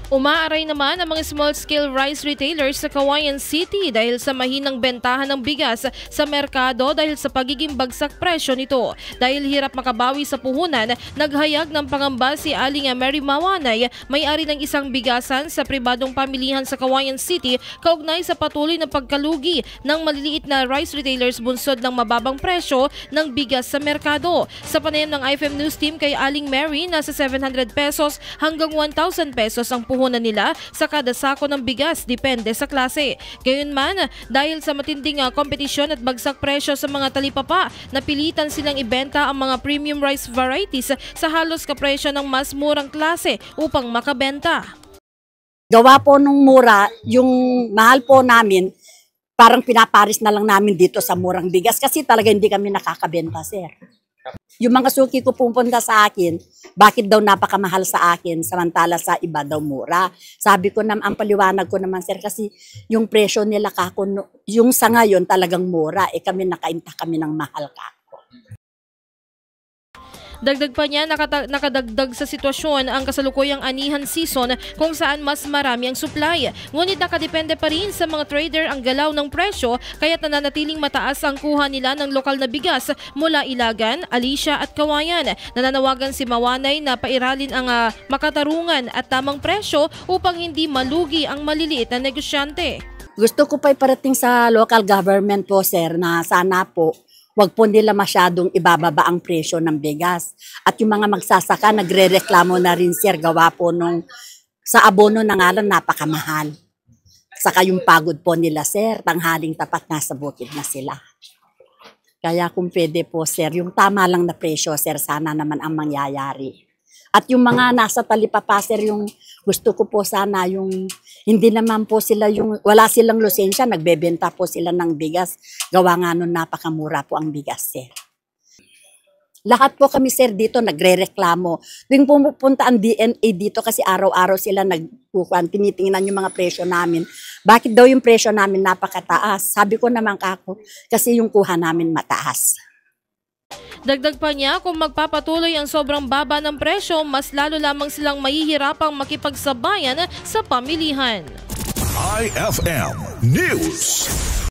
Umaaray naman ang mga small-scale rice retailers sa Cauayan City dahil sa mahinang bentahan ng bigas sa merkado dahil sa pagiging bagsak presyo nito. Dahil hirap makabawi sa puhunan, naghayag ng pangamba si Aling Mary Mawanay, may-ari ng isang bigasan sa pribadong pamilihan sa Cauayan City, kaugnay sa patuloy na pagkalugi ng maliliit na rice retailers bunsod ng mababang presyo ng bigas sa merkado. Sa panayam ng IFM News Team kay Aling Mary, nasa 700 pesos hanggang 1,000 pesos ang puhunan nila sa kada sako ng bigas, depende sa klase. Gayunman, dahil sa matinding kompetisyon at bagsak presyo sa mga talipapa, napilitan silang ibenta ang mga premium rice varieties sa halos kapresyo ng mas murang klase upang makabenta. Gawa po nung mura, yung mahal po namin, parang pinaparis na lang namin dito sa murang bigas kasi talaga hindi kami nakakabenta, sir. Yung mga suki ko pupunta sa akin, bakit daw napakamahal sa akin samantala sa iba daw mura. Sabi ko naman, ang paliwanag ko naman, sir, kasi yung presyo nila yung sa ngayon talagang mura, kami nakainta kami ng mahal kako. Dagdag pa niya, nakadagdag sa sitwasyon ang kasalukuyang anihan season kung saan mas marami ang supply. Ngunit nakadepende pa rin sa mga trader ang galaw ng presyo kaya't nananatiling mataas ang kuha nila ng lokal na bigas mula Ilagan, Alicia at Cauayan. Nananawagan si Mawanay na pairalin ang makatarungan at tamang presyo upang hindi malugi ang maliliit na negosyante. Gusto ko pa iparating sa local government po, sir, na sana po wag po nila masyadong ibababa ang presyo ng bigas. At yung mga magsasaka, nagre-reklamo na rin, sir, gawa po nung sa abono na nga lang napakamahal. Saka yung pagod po nila, sir, tanghaling tapat nasa bukid na sila. Kaya kung pwede po, sir, yung tama lang na presyo, sir, sana naman ang mangyayari. At yung mga nasa talipapa, sir, yung gusto ko po sana yung hindi naman po sila yung wala silang lisensya, nagbebenta po sila ng bigas. Gawa nga nun napakamura po ang bigas, sir. Lahat po kami, sir, dito nagre-reklamo. Tuwing pumupunta ang DNA dito kasi araw-araw sila nagkukuhan, tinitingnan yung mga presyo namin. Bakit daw yung presyo namin napakataas? Sabi ko naman kako, kasi yung kuha namin mataas. Dagdag pa niya, kung magpapatuloy ang sobrang baba ng presyo, mas lalo lamang silang mahihirapang makipagsabayan sa pamilihan. IFM News.